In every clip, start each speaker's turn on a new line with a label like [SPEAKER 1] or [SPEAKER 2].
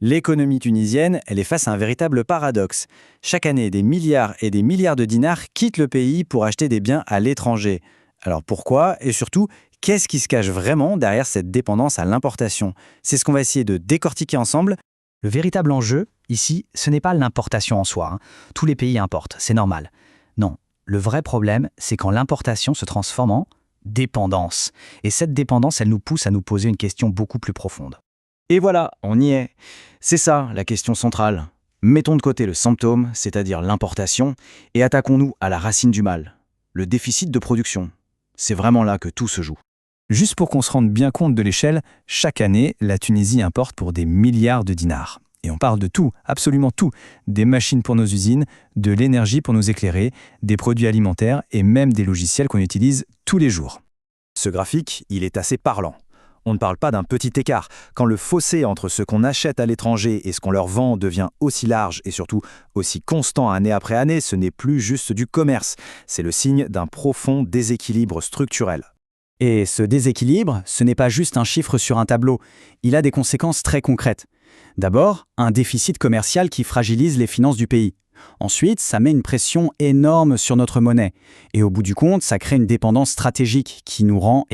[SPEAKER 1] L'économie tunisienne, elle est face à un véritable paradoxe. Chaque année, des milliards et des milliards de dinars quittent le pays pour acheter des biens à l'étranger. Alors pourquoi? Et surtout, qu'est-ce qui se cache vraiment derrière cette dépendance à l'importation? C'est ce qu'on va essayer de décortiquer ensemble.
[SPEAKER 2] Le véritable enjeu, ici, ce n'est pas l'importation en soi. Tous les pays importent, c'est normal. Non, le vrai problème, c'est quand l'importation se transforme en dépendance. Et cette dépendance, elle nous pousse à nous poser une question beaucoup plus profonde.
[SPEAKER 1] Et voilà, on y est. C'est ça, la question centrale. Mettons de côté le symptôme, c'est-à-dire l'importation, et attaquons-nous à la racine du mal, le déficit de production. C'est vraiment là que tout se joue.
[SPEAKER 3] Juste pour qu'on se rende bien compte de l'échelle, chaque année, la Tunisie importe pour des milliards de dinars. Et on parle de tout, absolument tout. Des machines pour nos usines, de l'énergie pour nous éclairer, des produits alimentaires et même des logiciels qu'on utilise tous les jours.
[SPEAKER 4] Ce graphique, il est assez parlant. On ne parle pas d'un petit écart. Quand le fossé entre ce qu'on achète à l'étranger et ce qu'on leur vend devient aussi large et surtout aussi constant année après année, ce n'est plus juste du commerce. C'est le signe d'un profond déséquilibre structurel.
[SPEAKER 1] Et ce déséquilibre, ce n'est pas juste un chiffre sur un tableau. Il a des conséquences très concrètes. D'abord, un déficit commercial qui fragilise les finances du pays. Ensuite, ça met une pression énorme sur notre monnaie. Et au bout du compte, ça crée une dépendance stratégique qui nous rend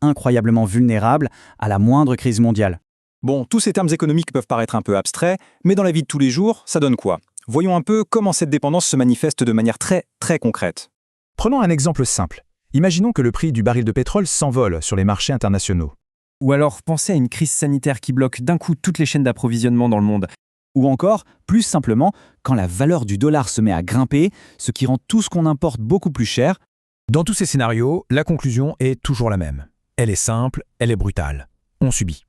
[SPEAKER 1] incroyablement vulnérables à la moindre crise mondiale.
[SPEAKER 4] Bon, tous ces termes économiques peuvent paraître un peu abstraits, mais dans la vie de tous les jours, ça donne quoi? Voyons un peu comment cette dépendance se manifeste de manière très concrète.
[SPEAKER 5] Prenons un exemple simple. Imaginons que le prix du baril de pétrole s'envole sur les marchés internationaux.
[SPEAKER 6] Ou alors pensez à une crise sanitaire qui bloque d'un coup toutes les chaînes d'approvisionnement dans le monde.
[SPEAKER 1] Ou encore, plus simplement, quand la valeur du dollar se met à grimper, ce qui rend tout ce qu'on importe beaucoup plus cher.
[SPEAKER 5] Dans tous ces scénarios, la conclusion est toujours la même. Elle est simple, elle est brutale. On subit.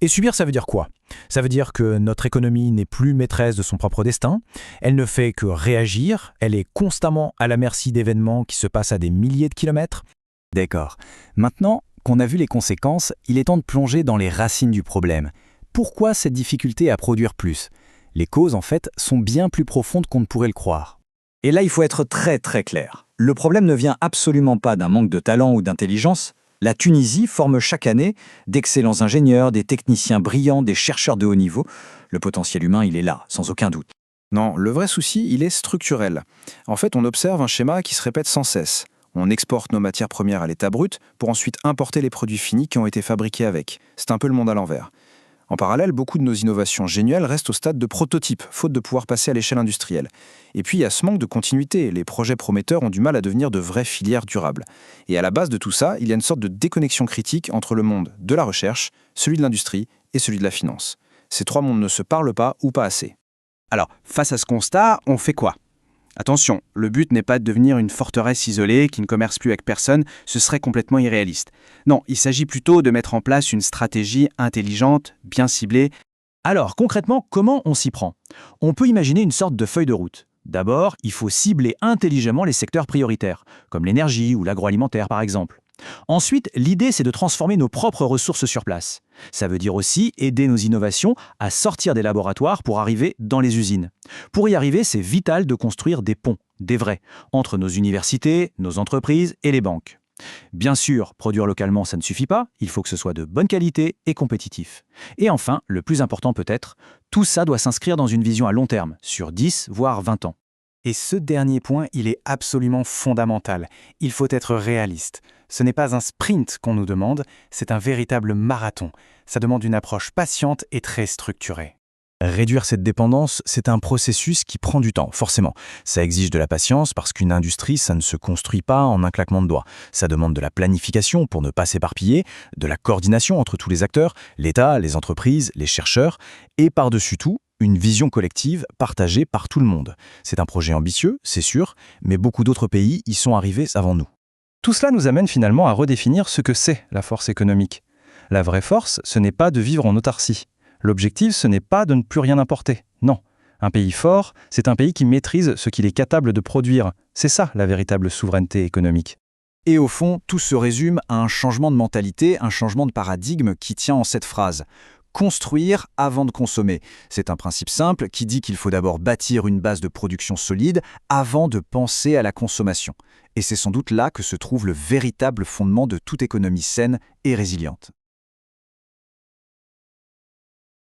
[SPEAKER 5] Et subir, ça veut dire quoi? Ça veut dire que notre économie n'est plus maîtresse de son propre destin, elle ne fait que réagir, elle est constamment à la merci d'événements qui se passent à des milliers de kilomètres.
[SPEAKER 1] D'accord. Maintenant qu'on a vu les conséquences, il est temps de plonger dans les racines du problème. Pourquoi cette difficulté à produire plus? Les causes, en fait, sont bien plus profondes qu'on ne pourrait le croire.
[SPEAKER 4] Et là, il faut être très clair. Le problème ne vient absolument pas d'un manque de talent ou d'intelligence. La Tunisie forme chaque année d'excellents ingénieurs, des techniciens brillants, des chercheurs de haut niveau. Le potentiel humain, il est là, sans aucun doute.
[SPEAKER 7] Non, le vrai souci, il est structurel. En fait, on observe un schéma qui se répète sans cesse. On exporte nos matières premières à l'état brut pour ensuite importer les produits finis qui ont été fabriqués avec. C'est un peu le monde à l'envers. En parallèle, beaucoup de nos innovations géniales restent au stade de prototype, faute de pouvoir passer à l'échelle industrielle. Et puis, il y a ce manque de continuité. Les projets prometteurs ont du mal à devenir de vraies filières durables. Et à la base de tout ça, il y a une sorte de déconnexion critique entre le monde de la recherche, celui de l'industrie et celui de la finance. Ces trois mondes ne se parlent pas ou pas assez.
[SPEAKER 1] Alors, face à ce constat, on fait quoi? Attention, le but n'est pas de devenir une forteresse isolée qui ne commerce plus avec personne, ce serait complètement irréaliste. Non, il s'agit plutôt de mettre en place une stratégie intelligente, bien ciblée.
[SPEAKER 2] Alors, concrètement, comment on s'y prend? On peut imaginer une sorte de feuille de route. D'abord, il faut cibler intelligemment les secteurs prioritaires, comme l'énergie ou l'agroalimentaire par exemple. Ensuite, l'idée, c'est de transformer nos propres ressources sur place. Ça veut dire aussi aider nos innovations à sortir des laboratoires pour arriver dans les usines. Pour y arriver, c'est vital de construire des ponts, des vrais, entre nos universités, nos entreprises et les banques. Bien sûr, produire localement, ça ne suffit pas, il faut que ce soit de bonne qualité et compétitif. Et enfin, le plus important peut-être, tout ça doit s'inscrire dans une vision à long terme, sur 10 voire 20 ans.
[SPEAKER 6] Et ce dernier point, il est absolument fondamental. Il faut être réaliste. Ce n'est pas un sprint qu'on nous demande, c'est un véritable marathon. Ça demande une approche patiente et très structurée.
[SPEAKER 5] Réduire cette dépendance, c'est un processus qui prend du temps, forcément. Ça exige de la patience parce qu'une industrie, ça ne se construit pas en un claquement de doigts. Ça demande de la planification pour ne pas s'éparpiller, de la coordination entre tous les acteurs, l'État, les entreprises, les chercheurs, et par-dessus tout, une vision collective partagée par tout le monde. C'est un projet ambitieux, c'est sûr, mais beaucoup d'autres pays y sont arrivés avant nous.
[SPEAKER 3] Tout cela nous amène finalement à redéfinir ce que c'est la force économique. La vraie force, ce n'est pas de vivre en autarcie. L'objectif, ce n'est pas de ne plus rien importer. Non. Un pays fort, c'est un pays qui maîtrise ce qu'il est capable de produire. C'est ça, la véritable souveraineté économique.
[SPEAKER 4] Et au fond, tout se résume à un changement de mentalité, un changement de paradigme qui tient en cette phrase. Construire avant de consommer. C'est un principe simple qui dit qu'il faut d'abord bâtir une base de production solide avant de penser à la consommation. Et c'est sans doute là que se trouve le véritable fondement de toute économie saine et résiliente.